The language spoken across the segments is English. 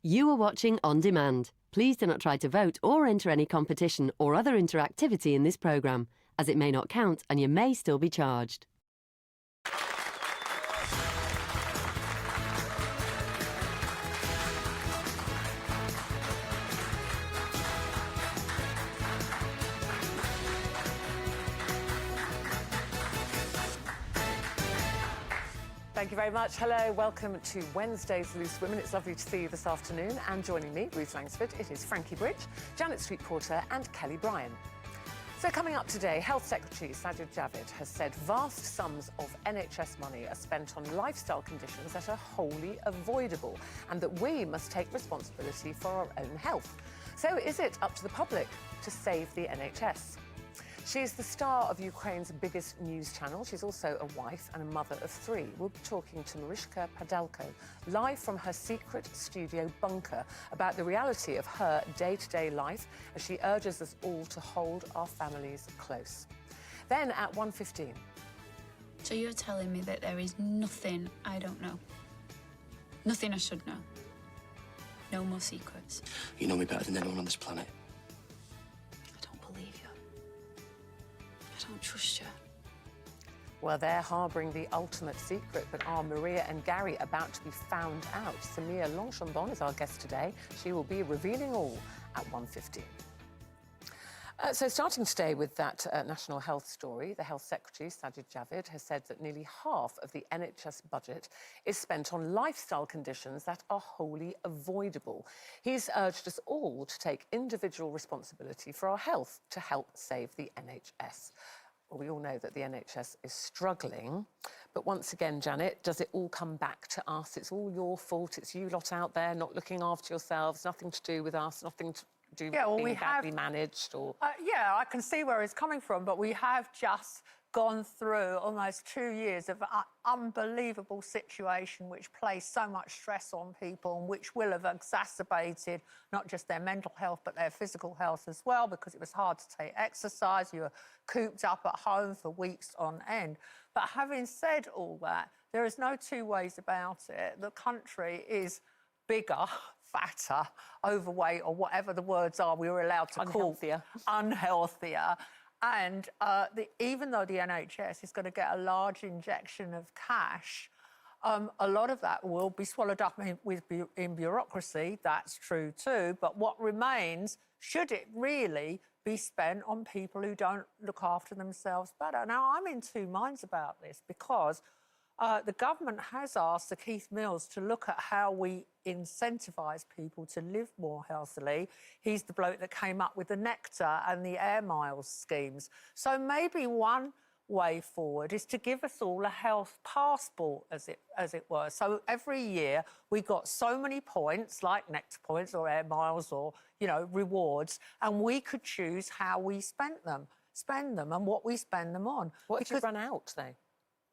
You are watching On Demand. Please do not try to vote or enter any competition or other interactivity in this programme, as it may not count and you may still be charged. Thank you very much. Hello, welcome to Wednesday's Loose Women. It's lovely to see you this afternoon. And joining me, Ruth Langsford, it is Frankie Bridge, Janet Street-Porter and Kelly Bryan. So coming up today, Health Secretary Sajid Javid has said vast sums of NHS money are spent on lifestyle conditions that are wholly avoidable and that we must take responsibility for our own health. So is it up to the public to save the NHS? She's the star of Ukraine's biggest news channel. She's also a wife and a mother of three. We'll be talking to Mariska Padalko, live from her secret studio bunker, about the reality of her day-to-day life as she urges us all to hold our families close. Then at 1:15. So you're telling me that there is nothing I don't know? Nothing I should know? No more secrets? You know me better than anyone on this planet. I don't believe you. I don't trust you. Well, they're harbouring the ultimate secret, but are Maria and Gary about to be found out? Samia Longchambon is our guest today. She will be revealing all at 1:15. So starting today with that national health story, the Health Secretary, Sajid Javid, has said that nearly half of the NHS budget is spent on lifestyle conditions that are wholly avoidable. He's urged us all to take individual responsibility for our health to help save the NHS. Well, we all know that the NHS is struggling. But once again, Janet, does it all come back to us? It's all your fault. It's you lot out there not looking after yourselves, nothing to do with us, nothing to do with being badly managed or... Yeah, I can see where it's coming from, but we have just gone through almost 2 years of an unbelievable situation which placed so much stress on people and which will have exacerbated not just their mental health but their physical health as well, because it was hard to take exercise. You were cooped up at home for weeks on end. But having said all that, there is no two ways about it. The country is bigger, fatter, overweight, or whatever the words are we were allowed to call unhealthier. And even though the NHS is going to get a large injection of cash, a lot of that will be swallowed up in bureaucracy. That's true too. But what remains, should it really be spent on people who don't look after themselves better? Now, I'm in two minds about this because the government has asked Sir Keith Mills to look at how we incentivise people to live more healthily. He's the bloke that came up with the Nectar and the Air Miles schemes. So maybe one way forward is to give us all a health passport, as it were. So every year we got so many points, like Nectar points or Air Miles or, you know, rewards, and we could choose how we spend them and what we spend them on. What if you run out, though?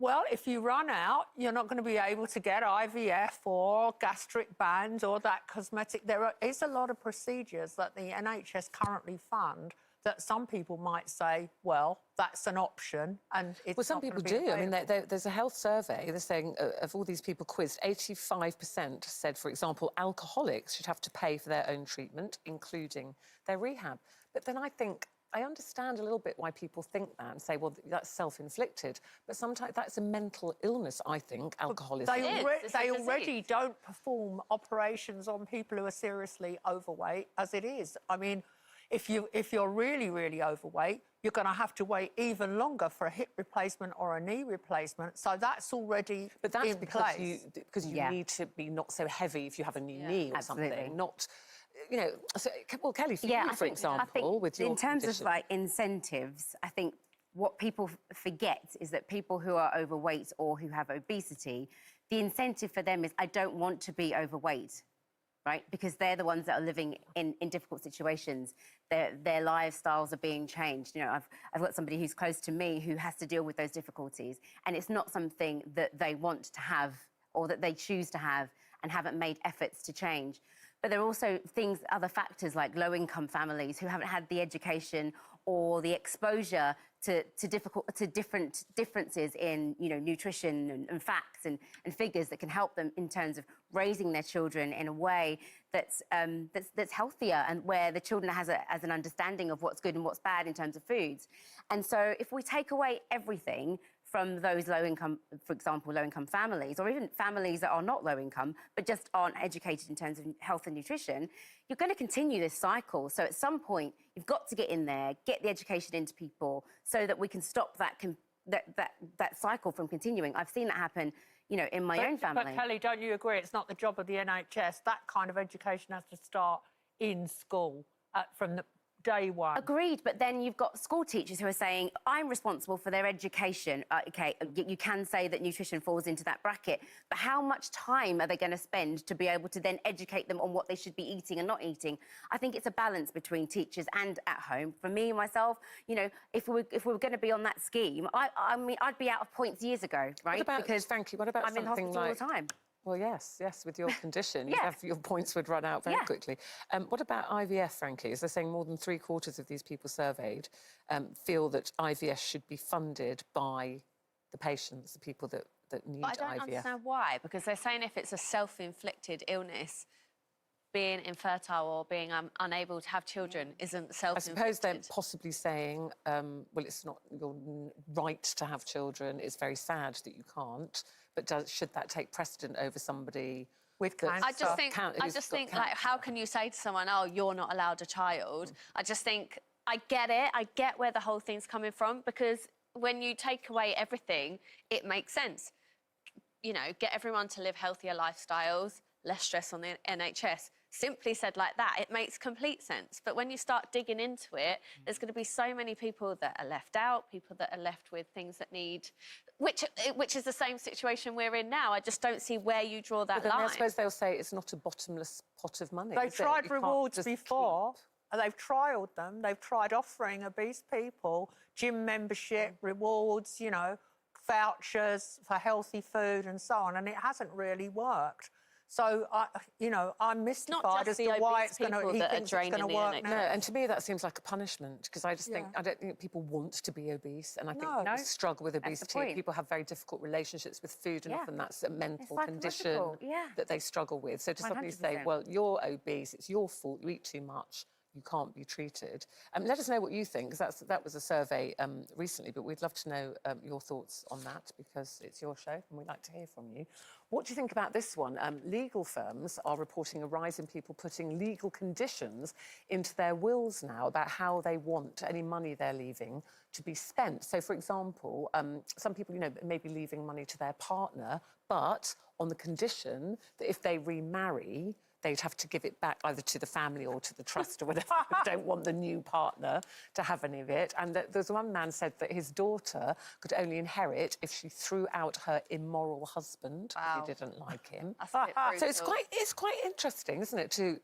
Well, if you run out, you're not going to be able to get IVF or gastric bands or that cosmetic. There is a lot of procedures that the NHS currently fund that some people might say, well, that's an option, and it's well, some people do. I mean, there's a health survey. They're saying of all these people quizzed, 85% said, for example, alcoholics should have to pay for their own treatment, including their rehab. But then I think, I understand a little bit why people think that and say, well, that's self-inflicted. But sometimes that's a mental illness, I think, alcoholism. They already don't perform operations on people who are seriously overweight, as it is. I mean, if you're really, really overweight, you're going to have to wait even longer for a hip replacement or a knee replacement. So that's already But that's in because place. you need to be not so heavy if you have a new knee or something, not... You know, so, well, Kelly, for you, for example, with your in terms condition. of, like, incentives, I think what people forget is that people who are overweight or who have obesity, the incentive for them is, I don't want to be overweight, right? Because they're the ones that are living in difficult situations. Their lifestyles are being changed. You know, I've got somebody who's close to me who has to deal with those difficulties, and it's not something that they want to have or that they choose to have and haven't made efforts to change. But there are also other factors like low-income families who haven't had the education or the exposure to different differences in, you know, nutrition and facts and figures that can help them in terms of raising their children in a way that's healthier, and where the children has an understanding of what's good and what's bad in terms of foods. And so if we take away everything from those low-income, for example, low-income families, or even families that are not low-income, but just aren't educated in terms of health and nutrition, you're going to continue this cycle. So at some point, you've got to get in there, get the education into people, so that we can stop that cycle from continuing. I've seen that happen, you know, in my own family. But Kelly, don't you agree it's not the job of the NHS? That kind of education has to start in school from the day one. Agreed, but then you've got school teachers who are saying, I'm responsible for their education. OK, you can say that nutrition falls into that bracket, but how much time are they going to spend to be able to then educate them on what they should be eating and not eating? I think it's a balance between teachers and at home. For me, myself, you know, if we were going to be on that scheme, I mean, I'd be out of points years ago, right? What about, because Frankie, what about I'm in something hospital like... all the time. Well, yes, with your condition, Yeah. your points would run out very Yeah. quickly. What about IVF, Frankie? As they're saying, more than 3/4 of these people surveyed feel that IVF should be funded by the patients, the people that need But I don't IVF. understand why, because they're saying if it's a self-inflicted illness, being infertile or being unable to have children isn't I self-inflicted. suppose they're possibly saying, well, it's not your right to have children. It's very sad that you can't. But should that take precedent over somebody with that's- cancer? I just think, like, how can you say to someone, oh, you're not allowed a child? I just think, I get it. I get where the whole thing's coming from, because when you take away everything, it makes sense. You know, get everyone to live healthier lifestyles, less stress on the NHS. Simply said like that, it makes complete sense. But when you start digging into it, there's going to be so many people that are left out, people that are left with things that need... Which is the same situation we're in now. I just don't see where you draw that But then line. I suppose they'll say it's not a bottomless pot of money. They've is it? tried You can't rewards just before. keep- They've trialled them. They've tried offering obese people gym membership, rewards, you know, vouchers for healthy food and so on, and it hasn't really worked. So, you know, I'm mystified as just to the why obese it's going to. people He that are thinks it's going to draining the work NHS. now. No, and to me that seems like a punishment, because I just think Yeah. I don't think people want to be obese, and I think No. people No, struggle with that's the obesity. point. People have very difficult relationships with food, and Yeah. often that's a mental condition psychological, yeah. that they struggle with. So to suddenly say, 100%. well, you're obese, it's your fault, you eat too much, you can't be treated. Let us know what you think, because that was a survey recently, but we'd love to know your thoughts on that, because it's your show and we'd like to hear from you. What do you think about this one? Legal firms are reporting a rise in people putting legal conditions into their wills now about how they want any money they're leaving to be spent. So, for example, some people, you know, may be leaving money to their partner, but on the condition that if they remarry, they'd have to give it back either to the family or to the trust or whatever. They don't want the new partner to have any of it. And there's one man said that his daughter could only inherit if she threw out her immoral husband. Wow. He didn't like him. That's a bit So it's brutal. quite interesting, isn't it, to,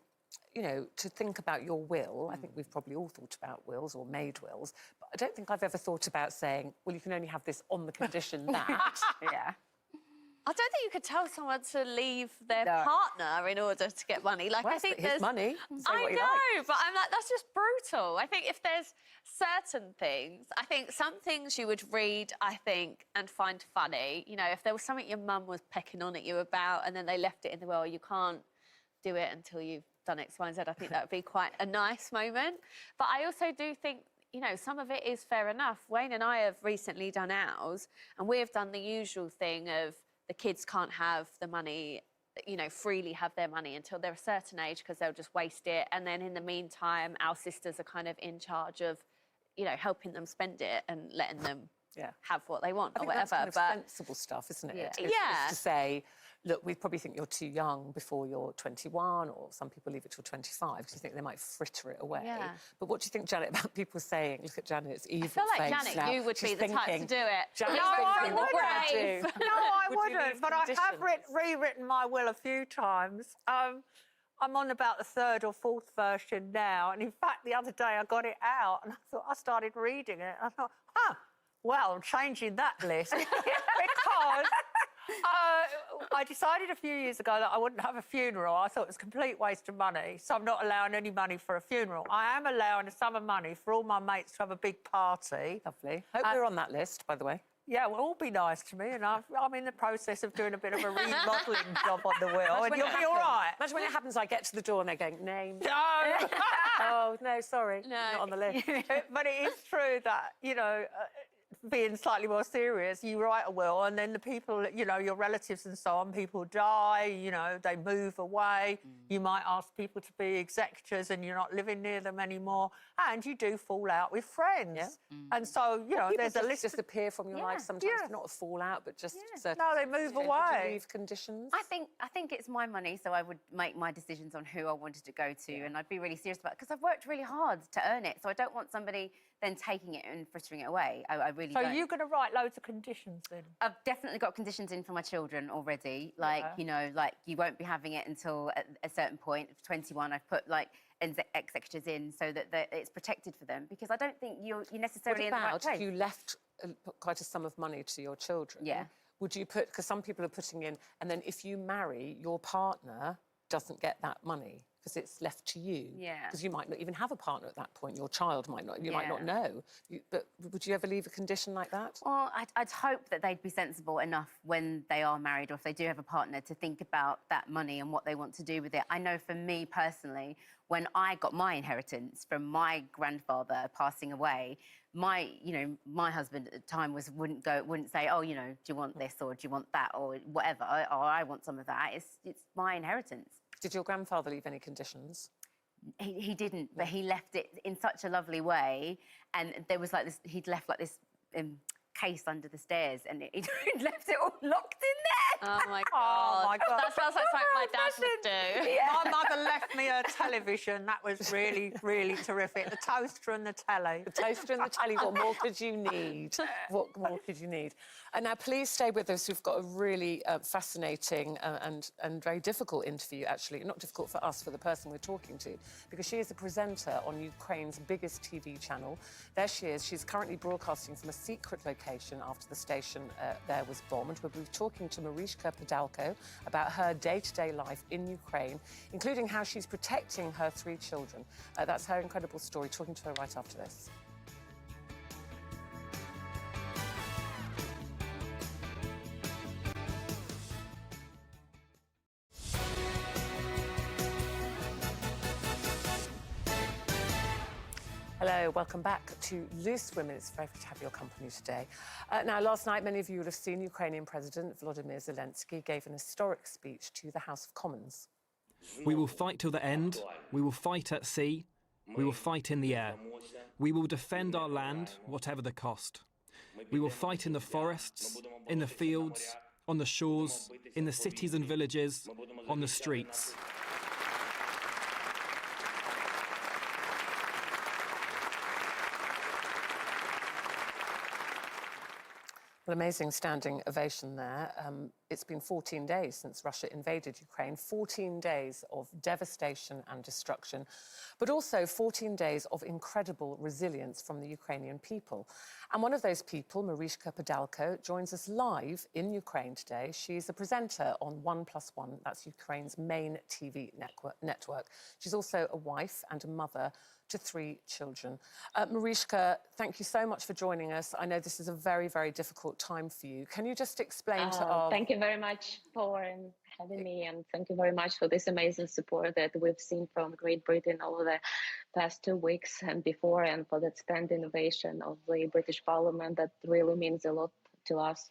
you know, to think about your will. I think we've probably all thought about wills or made wills, but I don't think I've ever thought about saying, well, you can only have this on the condition that. Yeah. I don't think you could tell someone to leave their No. partner in order to get money. Like, Well, I think it's his there's money. Say I what you know, like. but I'm like, that's just brutal. I think if there's certain things, I think some things you would read, I think, and find funny. You know, if there was something your mum was pecking on at you about, and then they left it in the will, you can't do it until you've done X, Y, and Z. I think that would be quite a nice moment. But I also do think, you know, some of it is fair enough. Wayne and I have recently done ours, and we've done the usual thing of the kids can't have the money, you know, freely have their money until they're a certain age, because they'll just waste it. And then in the meantime, our sisters are kind of in charge of, you know, helping them spend it and letting them have what they want I or think that's whatever. kind of sensible stuff, isn't it? Yeah. It's Yeah. to say, look, we probably think you're too young before you're 21, or some people leave it till 25 because you think they might fritter it away. Yeah. But what do you think, Janet, about people saying, look at Janet, it's evil I feel like, face Janet, now. you would She's be the type to thinking, do it. Janet's No, I thinking, what would I do? wouldn't. No, I Would you wouldn't, leave but I have conditions? rewritten my will a few times. I'm on about the third or fourth version now, and in fact, the other day I got it out, and I started reading it. I thought, well, I'm changing that list because I decided a few years ago that I wouldn't have a funeral. I thought it was a complete waste of money, so I'm not allowing any money for a funeral. I am allowing a sum of money for all my mates to have a big party. Lovely. Hope we're on that list, by the way. Yeah, well, all be nice to me, and I'm in the process of doing a bit of a remodelling job on the wheel, and you'll be all right. Imagine when it happens, I get to the door and they're going, name. No! Oh, no, sorry. No. Not on the list. But it is true that, you know, being slightly more serious, you write a will and then the people, you know, your relatives and so on, people die, you know, they move away. You might ask people to be executors and you're not living near them anymore. And you do fall out with friends. Yeah. And so, you know, there's a list. disappear from your life sometimes. Yeah. Not a fallout, but just certain... No, they move Did you away. leave conditions? I think it's my money, so I would make my decisions on who I wanted to go to, and I'd be really serious about it because I've worked really hard to earn it. So I don't want somebody then taking it and frittering it away. I really So don't. you're going to write loads of conditions then? I've definitely got conditions in for my children already. Like, you know, like you won't be having it until a certain point of 21. I've put like executors in so that it's protected for them because I don't think you're necessarily What in the right about place. if you left quite a sum of money to your children? Yeah. Would you put, because some people are putting in, and then if you marry, your partner doesn't get that money because it's left to you. Yeah. Because you might not even have a partner at that point. Your child might not, you might not Yeah. know. But would you ever leave a condition like that? Well, I'd hope that they'd be sensible enough when they are married or if they do have a partner to think about that money and what they want to do with it. I know for me personally, when I got my inheritance from my grandfather passing away, my husband at the time wouldn't say, oh, you know, do you want this or do you want that or whatever, or I want some of that. It's my inheritance. Did your grandfather leave any conditions? He didn't, but he left it in such a lovely way. And there was like this, he'd left like this case under the stairs and he'd left it all locked in there. Oh my god. Oh, my God. That sounds like something my dad would do. Yeah. My mother left me her television. That was really, really terrific. The toaster and the telly. The toaster and the telly, what more could you need? What more could you need? And now, please stay with us. We've got a really fascinating and very difficult interview, actually. Not difficult for us, for the person we're talking to, because she is a presenter on Ukraine's biggest TV channel. There she is. She's currently broadcasting from a secret location after the station there was bombed. We'll be talking to Mariuszka Podalko about her day-to-day life in Ukraine, including how she's protecting her 3 children. That's her incredible story. Talking to her right after this. Hello, welcome back to Loose Women. It's very good to have your company today. Now, last night, many of you will have seen Ukrainian President Volodymyr Zelensky gave an historic speech to the House of Commons. We will fight till the end. We will fight at sea. We will fight in the air. We will defend our land, whatever the cost. We will fight in the forests, in the fields, on the shores, in the cities and villages, on the streets. An amazing standing ovation there. It's been 14 days since Russia invaded Ukraine, 14 days of devastation and destruction, but also 14 days of incredible resilience from the Ukrainian people. And one of those people, Mariuszka Podalko, joins us live in Ukraine today. She's a presenter on 1+1, that's Ukraine's main TV network. She's also a wife and a mother to 3 children. Mariuszka, thank you so much for joining us. I know this is a very, very difficult time for you. Can you just explain to our... Thank you very much for having me, and thank you very much for this amazing support that we've seen from Great Britain over the past 2 weeks and before, and for that standing ovation of the British Parliament. That really means a lot to us.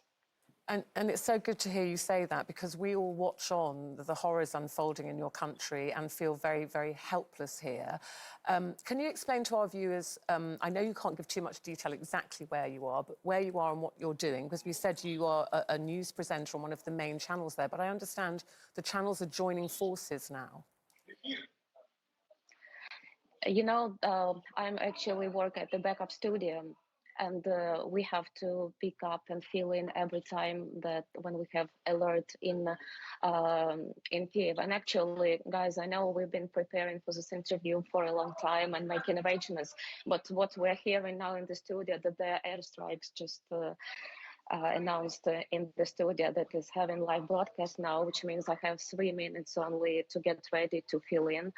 And it's so good to hear you say that, because we all watch on the horrors unfolding in your country and feel very, very helpless here. Can you explain to our viewers, I know you can't give too much detail exactly where you are, but where you are and what you're doing, because we said you are a news presenter on one of the main channels there, but I understand the channels are joining forces now. You know, I'm actually work at the backup studio, and we have to pick up and fill in every time that when we have alert in Kiev. And actually, guys, I know we've been preparing for this interview for a long time and making arrangements, but what we're hearing now in the studio, that there are airstrikes just announced in the studio that is having live broadcast now, which means I have 3 minutes only to get ready to fill in.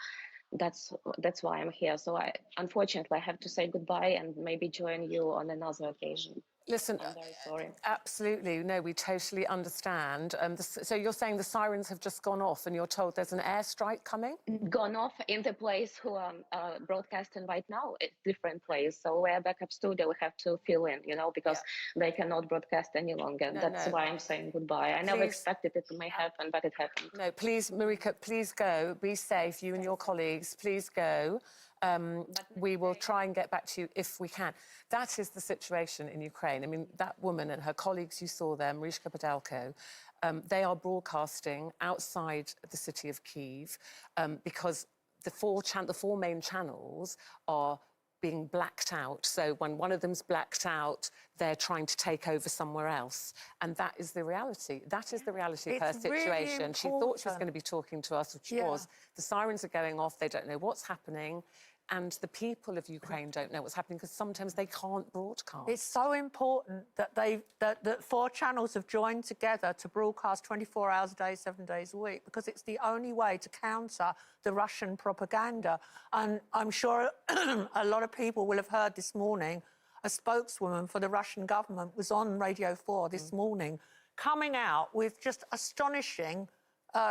That's why I'm here. So unfortunately I have to say goodbye and maybe join you on another occasion. Listen, I'm very sorry. Absolutely. No, we totally understand. So you're saying the sirens have just gone off and you're told there's an airstrike coming? Gone off in the place who are broadcasting right now. It's different place. So we're a backup studio. We have to fill in, because they cannot broadcast any longer. That's why I'm saying goodbye. I never expected it may happen, but it happened. No, please, Marika, please go. Be safe, you and your colleagues. Please go. We will try and get back to you if we can. That is the situation in Ukraine. I mean, that woman and her colleagues you saw there, Mariuszka Podalko, they are broadcasting outside the city of Kyiv because the four main channels are being blacked out. So when one of them's blacked out, they're trying to take over somewhere else. And that is the reality. That is the reality of her situation. Really she thought she was going to be talking to us, which she was. The sirens are going off. They don't know what's happening. And the people of Ukraine don't know what's happening because sometimes they can't broadcast. It's so important that that 4 channels have joined together to broadcast 24 hours a day, 7 days a week, because it's the only way to counter the Russian propaganda. And I'm sure a lot of people will have heard this morning, a spokeswoman for the Russian government was on Radio 4 this morning, coming out with just astonishing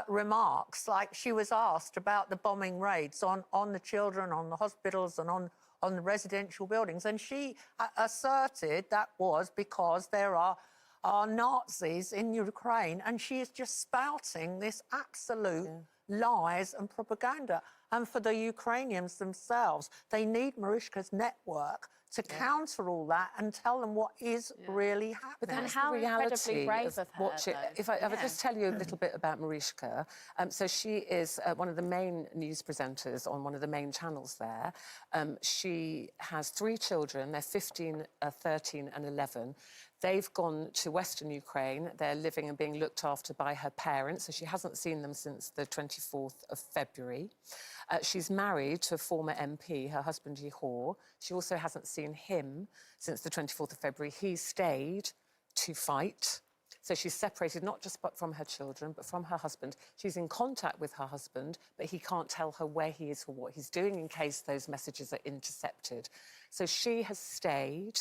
remarks, like she was asked about the bombing raids on the children, on the hospitals and on the residential buildings. And she asserted that was because there are Nazis in Ukraine, and she is just spouting this absolute lies and propaganda. And for the Ukrainians themselves, they need Mariuszka's network to counter all that and tell them what is really happening. But that's how the reality incredibly brave of her, watching. If I just tell you a little bit about Mariuszka, so she is one of the main news presenters on one of the main channels there. She has 3 children. They're 15, 13 and 11. They've gone to Western Ukraine. They're living and being looked after by her parents, so she hasn't seen them since the 24th of February. She's married to a former MP, her husband Ihor. She also hasn't seen him since the 24th of February. He stayed to fight. So she's separated not just from her children, but from her husband. She's in contact with her husband, but he can't tell her where he is or what he's doing in case those messages are intercepted. So she has stayed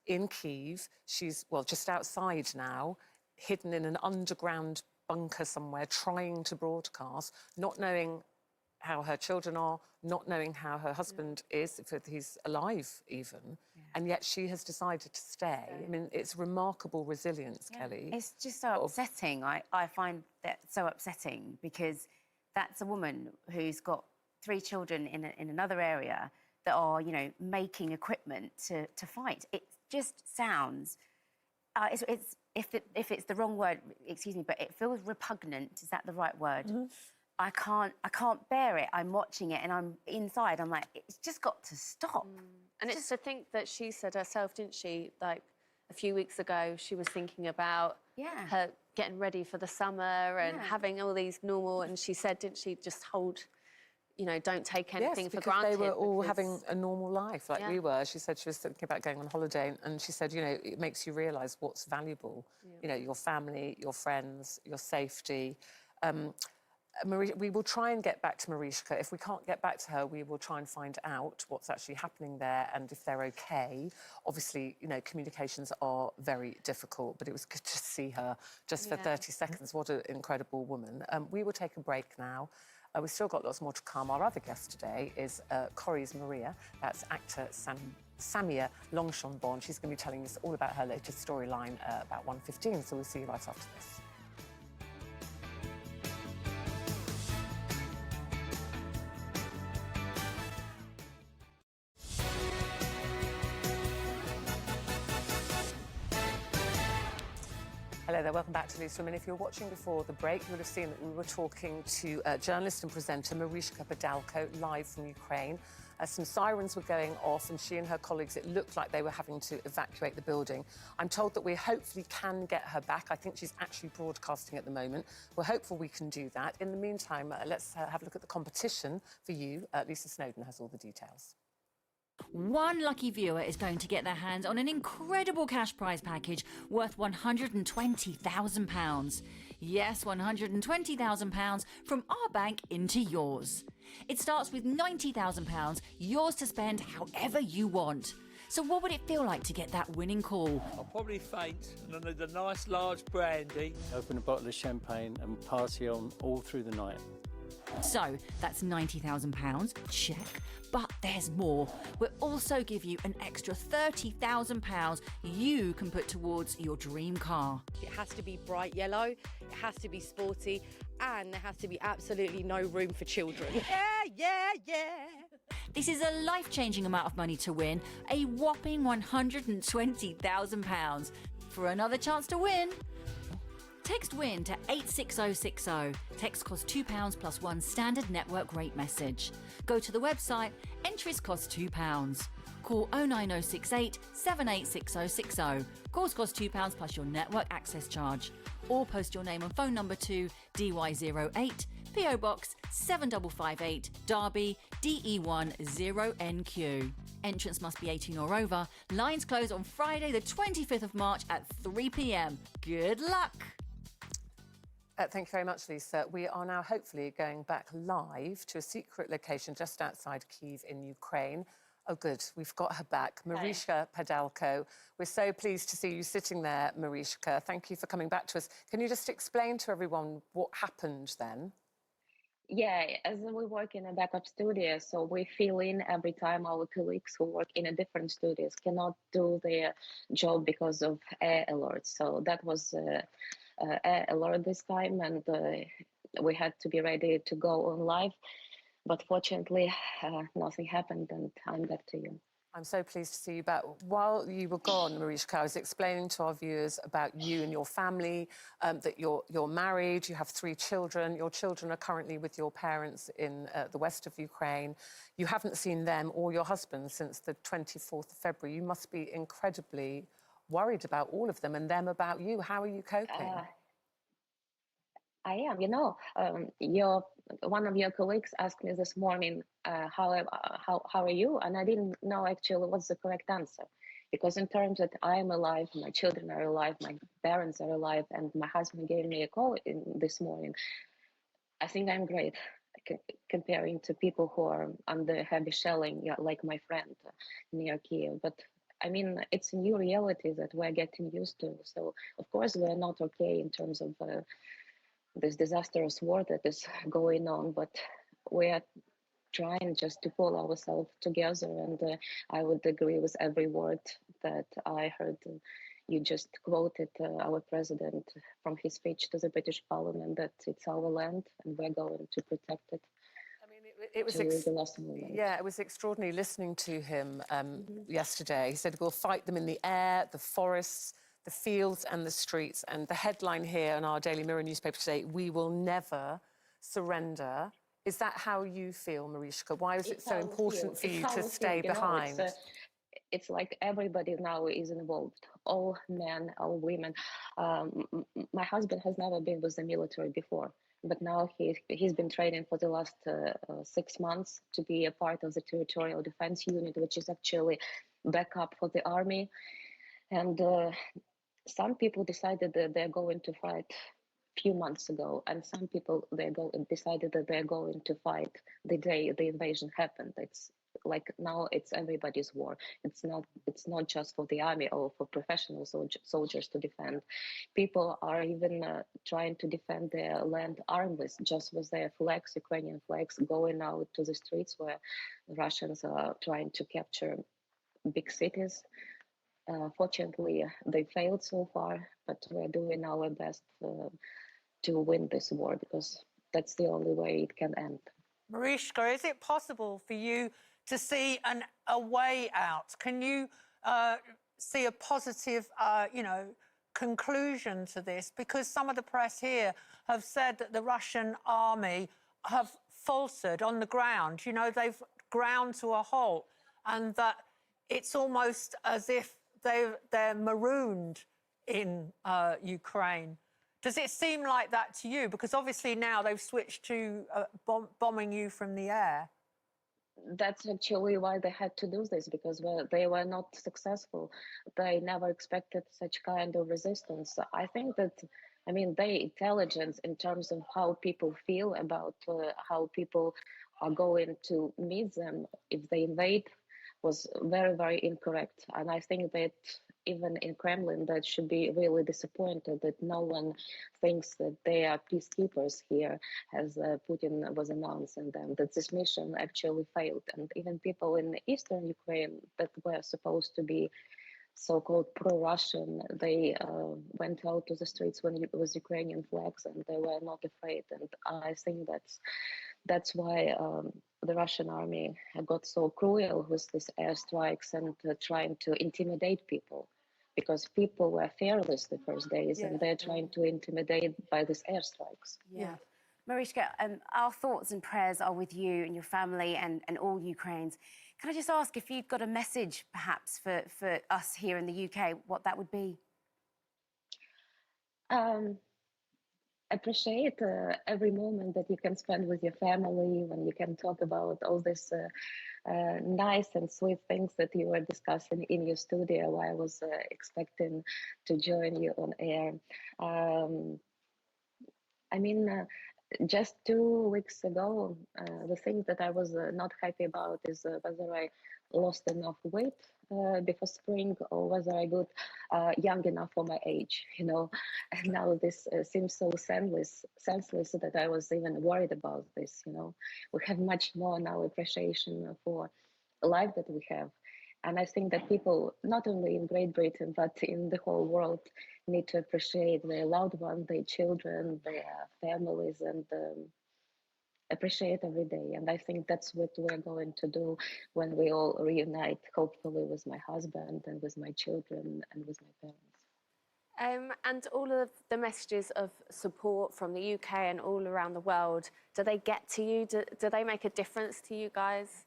in Kyiv. She's, well, just outside now, hidden in an underground bunker somewhere, trying to broadcast, not knowing how her children are, not knowing how her husband is, if he's alive even, and yet she has decided to stay. I mean, it's remarkable resilience, Kelly. It's just so upsetting. I find that so upsetting because that's a woman who's got 3 children in another area that are, making equipment to fight. It just sounds, if it's the wrong word, excuse me, but it feels repugnant. Is that the right word? Mm-hmm. I can't bear it. I'm watching it and I'm inside. I'm like, it's just got to stop. And it's to think that she said herself, didn't she, like a few weeks ago, she was thinking about her getting ready for the summer and having all these normal, and she said, didn't she, just hold, don't take anything for granted. They were all having a normal life like we were. She said she was thinking about going on holiday, and she said, it makes you realise what's valuable. Your family, your friends, your safety. We will try and get back to Mariuszka. If we can't get back to her, we will try and find out what's actually happening there and if they're okay. Obviously, communications are very difficult, but it was good to see her just for 30 seconds. What an incredible woman. We will take a break now. We've still got lots more to come. Our other guest today is Corrie's Maria. That's actor Samia Longchamp-Bon. She's going to be telling us all about her latest storyline about 1:15, so we'll see you right after this. Hello there, welcome back to Loose Women. If you were watching before the break, you would have seen that we were talking to journalist and presenter Mariuszka Podalko, live from Ukraine. Some sirens were going off and she and her colleagues, it looked like they were having to evacuate the building. I'm told that we hopefully can get her back. I think she's actually broadcasting at the moment. We're hopeful we can do that. In the meantime, let's have a look at the competition for you. Lisa Snowdon has all the details. One lucky viewer is going to get their hands on an incredible cash prize package worth £120,000. Yes, £120,000 from our bank into yours. It starts with £90,000, yours to spend however you want. So what would it feel like to get that winning call? I'll probably faint and I need a nice large brandy. Open a bottle of champagne and party on all through the night. So that's £90,000, check. But there's more. We'll also give you an extra £30,000 you can put towards your dream car. It has to be bright yellow, it has to be sporty, and there has to be absolutely no room for children. Yeah. This is a life-changing amount of money to win, a whopping £120,000. For another chance to win, text WIN to 86060. Text costs £2 plus one standard network rate message. Go to the website, entries cost £2. Call 09068 786060. Calls cost £2 plus your network access charge. Or post your name and phone number to DY08, PO Box 7558, Derby, DE1 0NQ. Entrance must be 18 or over. Lines close on Friday the 25th of March at 3 p.m. Good luck! Thank you very much, Lisa. We are now hopefully going back live to a secret location just outside Kyiv in Ukraine. Oh, good. We've got her back. Mariska Padalko. We're so pleased to see you sitting there, Mariska. Thank you for coming back to us. Can you just explain to everyone what happened then? Yeah, as we work in a backup studio, so we fill in every time our colleagues who work in a different studios cannot do their job because of air alerts. So that was air alert this time, and we had to be ready to go on live. But fortunately, nothing happened, and I'm back to you. I'm so pleased to see you back. While you were gone, Mariska, I was explaining to our viewers about you and your family, that you're married, you have 3 children. Your children are currently with your parents in the west of Ukraine. You haven't seen them or your husband since the 24th of February. You must be incredibly worried about all of them and them about you. How are you coping? I am. You know, one of your colleagues asked me this morning, how are you? And I didn't know actually what's the correct answer, because in terms that I am alive, my children are alive, my parents are alive, and my husband gave me a call this morning. I think I'm great comparing to people who are under heavy shelling, like my friend near Kiev. But I mean, it's a new reality that we're getting used to. So of course we're not okay in terms of this disastrous war that is going on, but we are trying just to pull ourselves together. And I would agree with every word that I heard. You just quoted our president from his speech to the British Parliament, that it's our land and we're going to protect it. I mean, it was the last moment. Yeah, it was extraordinary listening to him yesterday. He said, we'll fight them in the air, the forests, the fields and the streets. And the headline here in our Daily Mirror newspaper today, we will never surrender. Is that how you feel, Mariska? Why is it so important for you to stay behind? It's like everybody now is involved, all men, all women. My husband has never been with the military before, but now he's been training for the last 6 months to be a part of the territorial defense unit, which is actually backup for the army. And some people decided that they're going to fight a few months ago, and some people decided that they're going to fight the day the invasion happened. It's like now it's everybody's war. It's not just for the army or for professional soldiers to defend. People are even trying to defend their land armless, just with their flags, Ukrainian flags, going out to the streets where the Russians are trying to capture big cities. Fortunately, they failed so far, but we're doing our best to win this war, because that's the only way it can end. Mariska, is it possible for you to see a way out? Can you see a positive, conclusion to this? Because some of the press here have said that the Russian army have faltered on the ground. You know, they've ground to a halt, and that it's almost as if they're marooned in Ukraine. Does it seem like that to you? Because obviously now they've switched to bombing you from the air. that's actually why they had to do this, because they were not successful. They never expected such kind of resistance. I think that, I mean, their intelligence in terms of how people feel about how people are going to meet them if they invade was very, very incorrect. And I think that even in Kremlin, that should be really disappointed that no one thinks that they are peacekeepers here, as Putin was announcing them, that this mission actually failed. And even people in eastern Ukraine that were supposed to be so-called pro-Russian, they went out to the streets when it was Ukrainian flags, and they were not afraid. And I think that's why the Russian army got so cruel with these airstrikes and trying to intimidate people, because people were fearless the first days, and they're trying to intimidate by these airstrikes. Yeah. Mariska, our thoughts and prayers are with you and your family and all Ukrainians. Can I just ask if you've got a message, perhaps, for us here in the UK, what that would be? Appreciate every moment that you can spend with your family, when you can talk about all this nice and sweet things that you were discussing in your studio while I was expecting to join you on air. I mean, just 2 weeks ago, the thing that I was not happy about is whether I lost enough weight before spring, or whether I got young enough for my age, you know. And now this seems so senseless that I was even worried about this, you know. We have much more now appreciation for life that we have. And I think that people, not only in Great Britain, but in the whole world, need to appreciate their loved ones, their children, their families, and appreciate every day. And I think that's what we're going to do when we all reunite, hopefully with my husband and with my children and with my parents. And all of the messages of support from the UK and all around the world, do they get to you? Do they make a difference to you guys?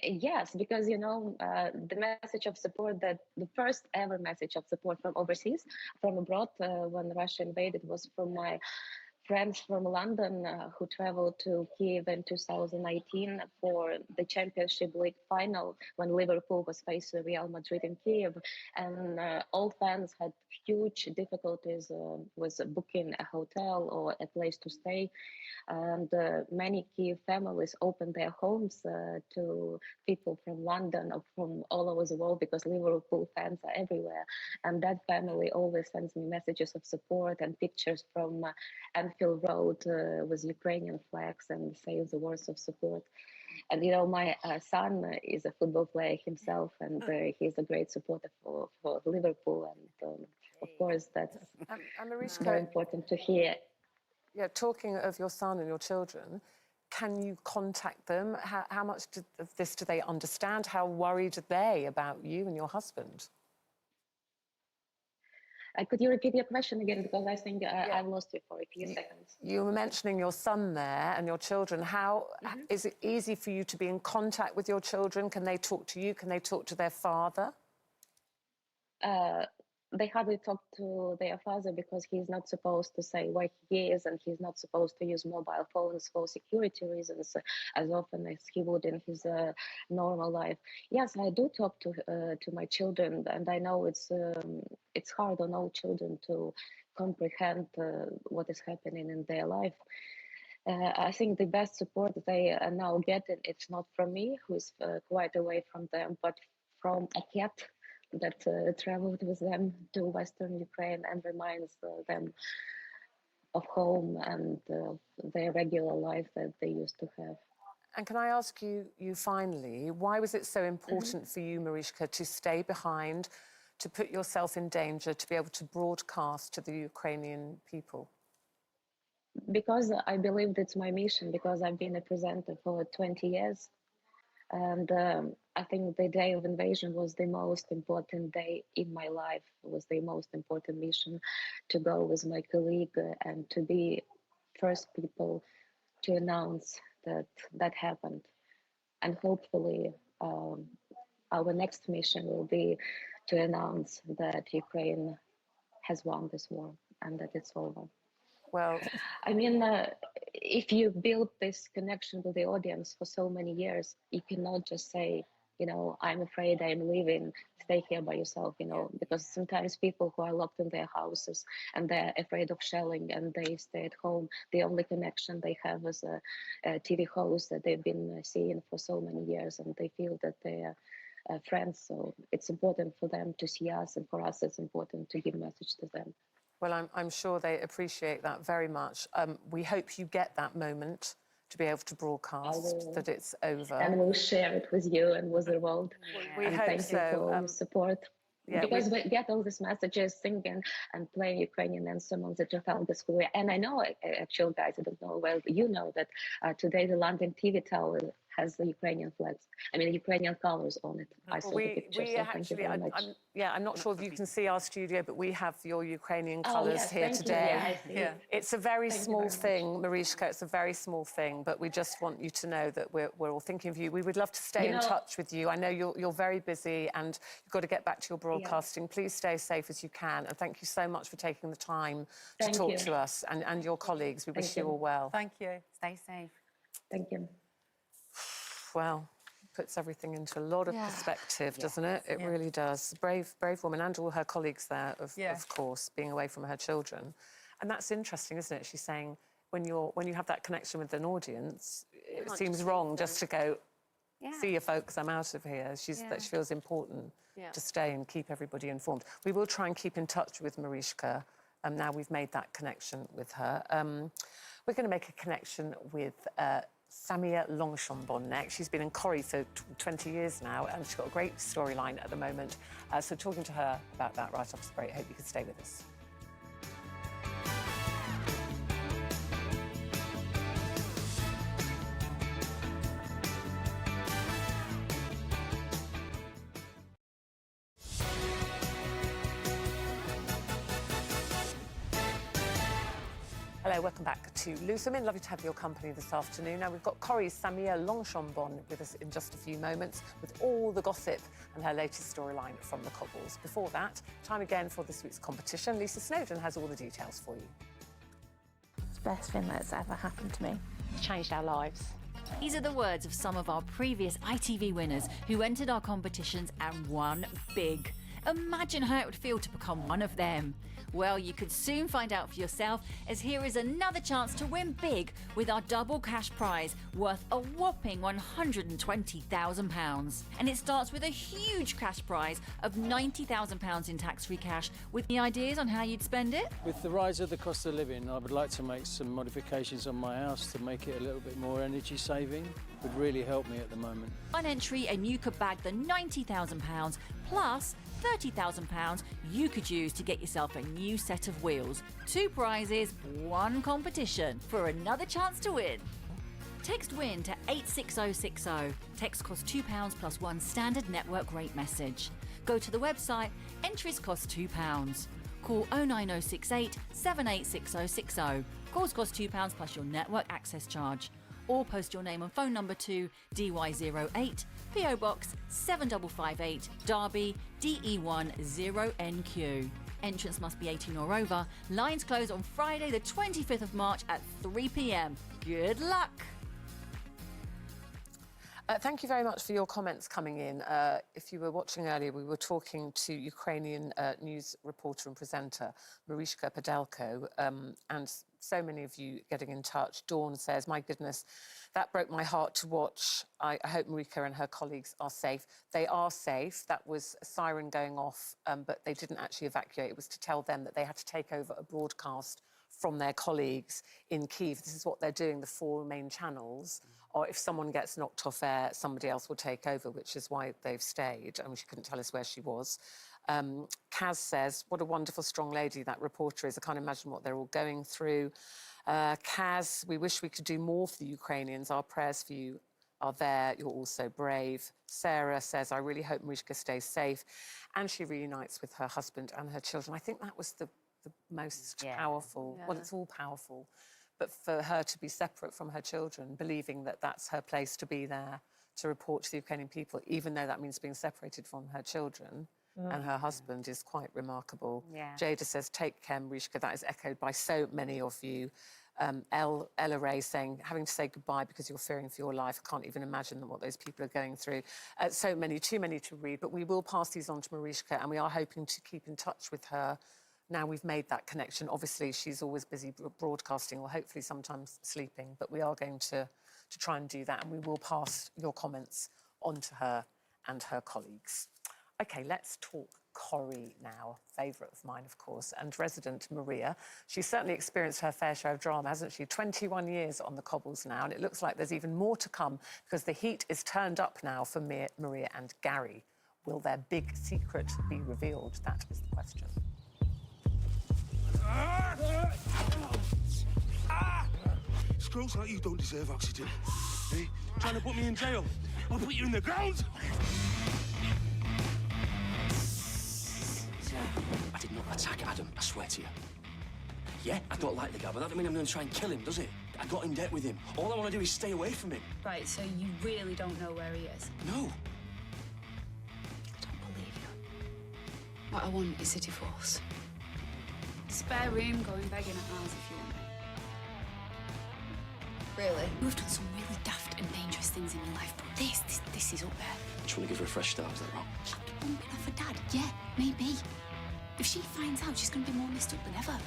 Yes, because, you know, the message of support, that the first ever message of support from overseas, from abroad, when Russia invaded, was from my friends from London who traveled to Kiev in 2019 for the Championship League final, when Liverpool was facing Real Madrid in Kiev. And all fans had huge difficulties with booking a hotel or a place to stay. And many Kiev families opened their homes to people from London or from all over the world, because Liverpool fans are everywhere. And that family always sends me messages of support and pictures from Anfield Road with Ukrainian flags, and says the words of support. And, you know, my son is a football player himself, and he's a great supporter for Liverpool. And of course, that's very important to hear. Yeah, talking of your son and your children, can you contact them? How much of this do they understand? How worried are they about you and your husband? Could you repeat your question again? Because I think I lost you for a few seconds. You were mentioning your son there and your children. How is it easy for you to be in contact with your children? Can they talk to you? Can they talk to their father? They hardly talk to their father, because he's not supposed to say where he is, and he's not supposed to use mobile phones for security reasons as often as he would in his normal life. Yes, I do talk to my children, and I know it's hard on all children to comprehend what is happening in their life. I think the best support they are now getting, it's not from me, who is quite away from them, but from a cat that traveled with them to Western Ukraine and reminds them of home and their regular life that they used to have. And can I ask you finally, why was it so important for you, Mariska, to stay behind, to put yourself in danger, to be able to broadcast to the Ukrainian people? Because I believed it's my mission, because I've been a presenter for 20 years. And I think the day of invasion was the most important day in my life. It was the most important mission, to go with my colleague and to be first people to announce that that happened. And hopefully our next mission will be to announce that Ukraine has won this war and that it's over. Well, I mean, if you build this connection with the audience for so many years, you cannot just say, you know, I'm afraid I'm leaving, stay here by yourself, you know, because sometimes people who are locked in their houses and they're afraid of shelling and they stay at home, the only connection they have is a TV host that they've been seeing for so many years, and they feel that they're friends. So it's important for them to see us, and for us it's important to give message to them. Well, I'm sure they appreciate that very much. We hope you get that moment to be able to broadcast that it's over. And we'll share it with you and with the world. We and hope thank so. you for your support. Yeah, because we get all these messages singing and playing Ukrainian instruments at Trafalgar Square. And I know, actually, guys, I don't know, well, you know that today the London TV Tower has the Ukrainian flags. I mean, Ukrainian colors on it. I saw the picture, so thank you very much. I'm not sure if you can see our studio, but we have your Ukrainian Oh, colours yes, here thank you. today. Yeah, I see. It's a very Thank you small very thing, Mariska, it's a very small thing, but we just want you to know that we're all thinking of you. We would love to stay in touch with you. I know you're very busy and you've got to get back to your broadcasting. Please stay as safe as you can, and thank you so much for taking the time to talk to us and your colleagues. We wish you all well. Thank you. Stay safe. Thank you. Well, puts everything into a lot of perspective, doesn't it? It really does. Brave woman, and all her colleagues there, of course, being away from her children. And that's interesting, isn't it? She's saying when you have that connection with an audience, it seems wrong just to go, see you folks, I'm out of here. That she feels important to stay and keep everybody informed. We will try and keep in touch with Mariska. Now we've made that connection with her. We're going to make a connection with Samia Longchambon next. She's been in Corrie for 20 years now, and she's got a great storyline at the moment. So talking to her about that right off the break. Hope you can stay with us. Hello, welcome back to Loose Women. Lovely to have your company this afternoon. Now, we've got Corrie's Samia Longchambon with us in just a few moments with all the gossip and her latest storyline from the Cobbles. Before that, time again for this week's competition. Lisa Snowdon has all the details for you. It's the best thing that's ever happened to me. It's changed our lives. These are the words of some of our previous ITV winners who entered our competitions and won big. Imagine how it would feel to become one of them. Well, you could soon find out for yourself, as here is another chance to win big with our double cash prize worth a whopping £120,000. And it starts with a huge cash prize of £90,000 in tax-free cash. With any ideas on how you'd spend it? With the rise of the cost of living, I would like to make some modifications on my house to make it a little bit more energy saving. It would really help me at the moment. One entry and you could bag the £90,000 plus £30,000 you could use to get yourself a new set of wheels. 2 prizes, 1 competition for another chance to win. Text WIN to 86060. Text costs £2 plus 1 standard network rate message. Go to the website, entries cost £2. Call 09068 786060. Calls cost £2 plus your network access charge. Or post your name and phone number to DY08, PO Box 7558, Derby, DE10NQ. Entrance must be 18 or over. Lines close on Friday the 25th of March at 3 p.m. Good luck! Thank you very much for your comments coming in. If you were watching earlier, we were talking to Ukrainian news reporter and presenter Mariska Podelko, and so many of you getting in touch. Dawn says, my goodness, that broke my heart to watch. I hope Mariska and her colleagues are safe. They are safe. That was a siren going off, but they didn't actually evacuate. It was to tell them that they had to take over a broadcast from their colleagues in Kyiv. This is what they're doing, the 4 main channels. Or if someone gets knocked off air, somebody else will take over, which is why they've stayed. I mean, she couldn't tell us where she was. Kaz says, what a wonderful, strong lady that reporter is. I can't imagine what they're all going through. Kaz, we wish we could do more for the Ukrainians. Our prayers for you are there. You're all so brave. Sarah says, I really hope Mariska stays safe and she reunites with her husband and her children. I think that was the most powerful. Well, it's all powerful. But for her to be separate from her children, believing that that's her place to be there, to report to the Ukrainian people, even though that means being separated from her children, and her husband is quite remarkable. Yeah. Jada says, take care, Mariska. That is echoed by so many of you. Ella Ray saying, having to say goodbye because you're fearing for your life. I can't even imagine what those people are going through. So many, too many to read, but we will pass these on to Mariska, and we are hoping to keep in touch with her. Now we've made that connection. Obviously, she's always busy broadcasting or hopefully sometimes sleeping, but we are going to try and do that, and we will pass your comments on to her and her colleagues. OK, let's talk Corrie now, favourite of mine, of course, and resident Maria. She's certainly experienced her fair share of drama, hasn't she? 21 years on the cobbles now, and it looks like there's even more to come because the heat is turned up now for Maria and Gary. Will their big secret be revealed? That is the question. Scrolls like you don't deserve oxygen. Hey, trying to put me in jail? I'll put you in the ground! I did not attack Adam, I swear to you. Yeah, I don't like the guy, but that doesn't mean I'm going to try and kill him, does it? I got in debt with him. All I want to do is stay away from him. Right, so you really don't know where he is? No. I don't believe you. What I want is a divorce. Spare room, going begging at Miles if you want it. Really? You've done some really daft and dangerous things in your life, but this is up there. Just want to give her a fresh start, is that wrong? Bumping off her dad? Yeah, maybe. If she finds out, she's going to be more messed up than ever.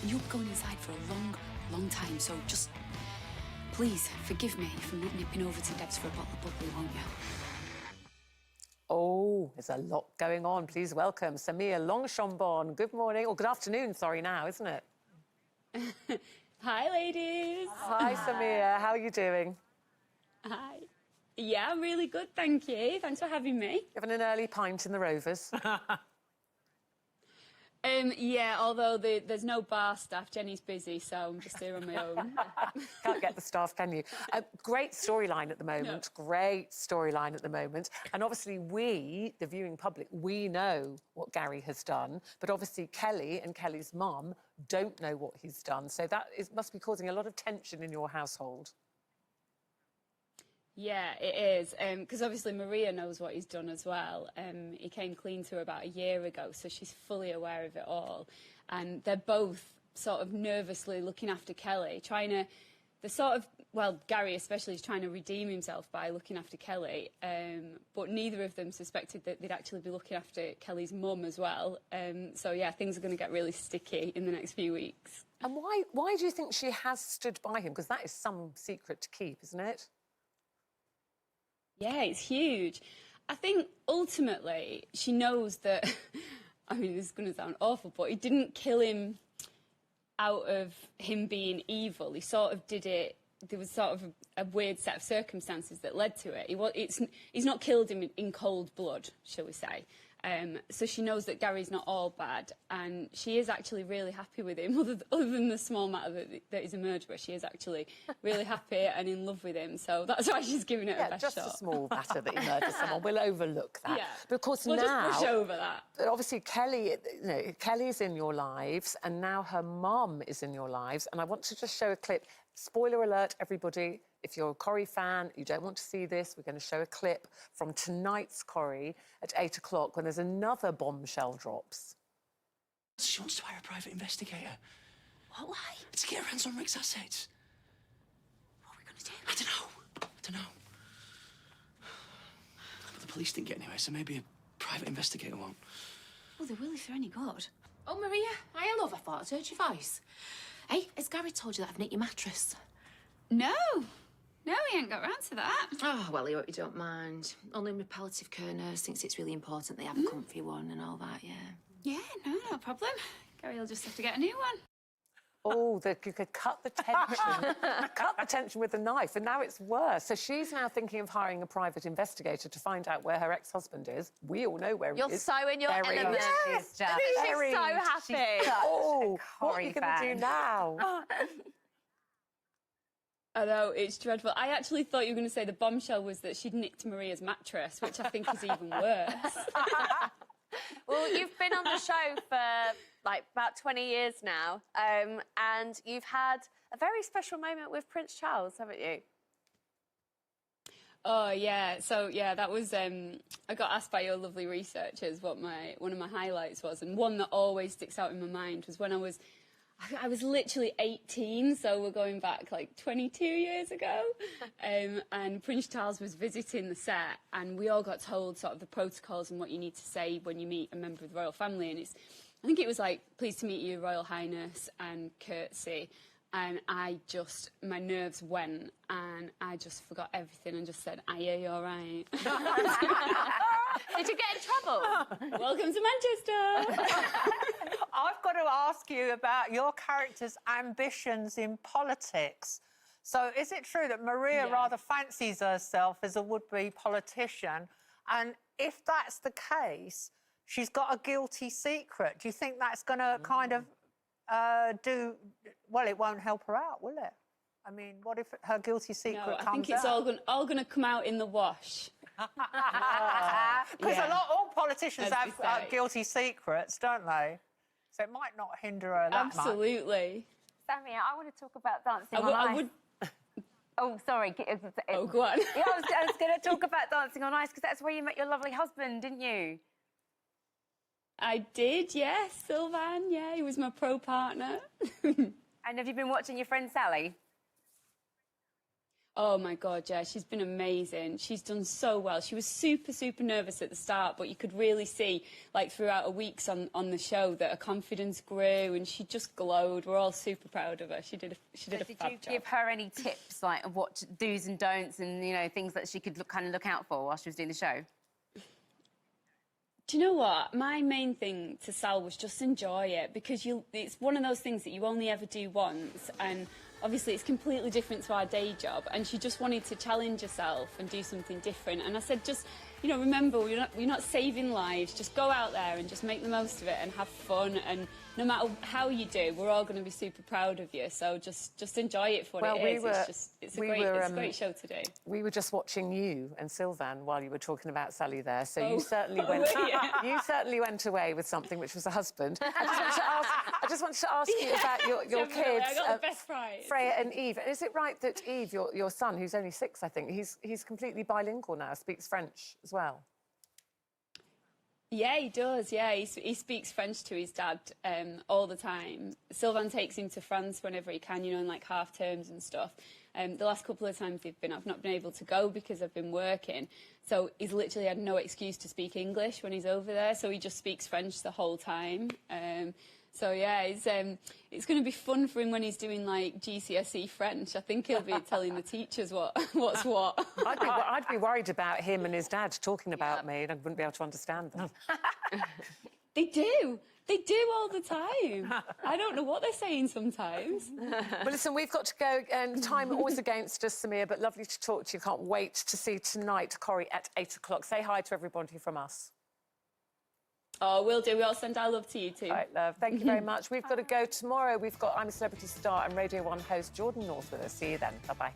And you'll be going inside for a long, long time, so just... Please, forgive me for not nipping over to Deb's for a bottle of bubbly, won't you? Oh, there's a lot going on. Please welcome Samir Longchambon. Good morning, or good afternoon, sorry now, isn't it? Hi, ladies. Hi, Samir. How are you doing? Hi. Yeah, I'm really good, thank you. Thanks for having me. Having an early pint in the Rovers? Yeah, although there's no bar staff. Jenny's busy, so I'm just here on my own. Can't get the staff, can you? Great storyline at the moment. No. Great storyline at the moment. And obviously we, the viewing public, we know what Gary has done. But obviously Kelly and Kelly's mum don't know what he's done. So that must be causing a lot of tension in your household. Yeah, it is, because obviously Maria knows what he's done as well. He came clean to her about a year ago, so she's fully aware of it all. And they're both sort of nervously looking after Kelly, Gary especially is trying to redeem himself by looking after Kelly, but neither of them suspected that they'd actually be looking after Kelly's mum as well. So, yeah, things are going to get really sticky in the next few weeks. And why do you think she has stood by him? Because that is some secret to keep, isn't it? Yeah, it's huge. I think ultimately she knows that, I mean, this is going to sound awful, but he didn't kill him out of him being evil. He sort of did it, there was sort of a weird set of circumstances that led to it. He's not killed him in cold blood, shall we say. So she knows that Gary's not all bad, and she is actually really happy with him, other than the small matter that he's a murderer. She is actually really happy and in love with him, so that's why she's giving it a best shot. Yeah, just a small matter that he murdered someone. We'll overlook that. Yeah. But of course we'll now... just push over that. But obviously Kelly's in your lives, and now her mum is in your lives, and I want to just show a clip. Spoiler alert, everybody. If you're a Corrie fan, you don't want to see this, we're going to show a clip from tonight's Corrie at 8 o'clock when there's another bombshell drops. She wants to hire a private investigator. What? Why? To get her hands on Rick's assets. What are we going to do? I don't know. But the police didn't get anywhere, so maybe a private investigator won't. Well, they will if they're any good. Oh, Maria, hi, love. I thought I heard your voice. Hey, has Gary told you that I've nicked your mattress? No, he ain't got round to that. Oh, well, I hope you don't mind. Only my palliative care nurse thinks it's really important they have a comfy one and all that, yeah. Yeah, no problem. Gary will just have to get a new one. Oh, you could cut the tension. Cut the tension with a knife, and now it's worse. So she's now thinking of hiring a private investigator to find out where her ex-husband is. We all know where he is. You're so in your Very element. Yes, She's so happy. Oh, what are you going to do now? I know, it's dreadful. I actually thought you were going to say the bombshell was that she'd nicked Maria's mattress, which I think is even worse. Well, you've been on the show for, like, about 20 years now, and you've had a very special moment with Prince Charles, haven't you? Oh yeah, so yeah, that was. I got asked by your lovely researchers what one of my highlights was, and one that always sticks out in my mind was when I was literally 18, so we're going back like 22 years ago, and Prince Charles was visiting the set, and we all got told sort of the protocols and what you need to say when you meet a member of the royal family, and I think it was like, pleased to meet you, Royal Highness, and curtsy. And my nerves went, and I just forgot everything and just said, "Are you all right?" Did you get in trouble? Welcome to Manchester. I've got to ask you about your character's ambitions in politics. So is it true that Maria rather fancies herself as a would-be politician? And if that's the case, she's got a guilty secret. Do you think that's going to kind of well, it won't help her out, will it? I mean, what if her guilty secret comes out? I think it's all going to come out in the wash. Because all politicians have guilty secrets, don't they? So it might not hinder her that much. Absolutely. Sammy, I want to talk about dancing on ice. Oh, sorry. Oh, go on. Yeah, I was going to talk about dancing on ice because that's where you met your lovely husband, didn't you? I did, yes, Sylvan. Yeah, he was my pro partner. And have you been watching your friend Sally? Oh my God, yeah, she's been amazing. She's done so well. She was super, super nervous at the start, but you could really see, like, throughout her weeks on the show that her confidence grew and she just glowed. We're all super proud of her. She did a fab job. Did you give her any tips, like, of what do's and don'ts and, you know, things that she could kind of look out for while she was doing the show? Do you know what? My main thing to Sal was just enjoy it, because it's one of those things that you only ever do once, and obviously it's completely different to our day job, and she just wanted to challenge herself and do something different. And I said, just, you know, remember, you're not saving lives. Just go out there and just make the most of it and have fun. And no matter how you do, we're all going to be super proud of you. So just enjoy it for what it is. It's a great show to do. We were just watching you and Sylvan while you were talking about Sally there. So you certainly went away with something, which was a husband. I just wanted to ask you about your kids. I got the best prize. Freya and Eve. Is it right that Eve, your son, who's only 6, I think, he's completely bilingual now, speaks French as well? Yeah, he does. Yeah, he speaks French to his dad all the time. Sylvan takes him to France whenever he can, you know, in like half terms and stuff. The last couple of times I've not been able to go because I've been working. So he's literally had no excuse to speak English when he's over there. So he just speaks French the whole time. So yeah, it's going to be fun for him when he's doing like GCSE French. I think he'll be telling the teachers what's what. I'd be worried about him and his dad talking about me, and I wouldn't be able to understand them. They do all the time. I don't know what they're saying sometimes. Well, listen, we've got to go, and time always against us, Samir, but lovely to talk to you. Can't wait to see you tonight, Corrie, at 8 o'clock. Say hi to everybody from us. Oh, will do. We all send our love to you too. All right, love. Thank you very much. We've got to go tomorrow. We've got I'm a Celebrity Star and Radio 1 host Jordan North with us. See you then. Bye-bye.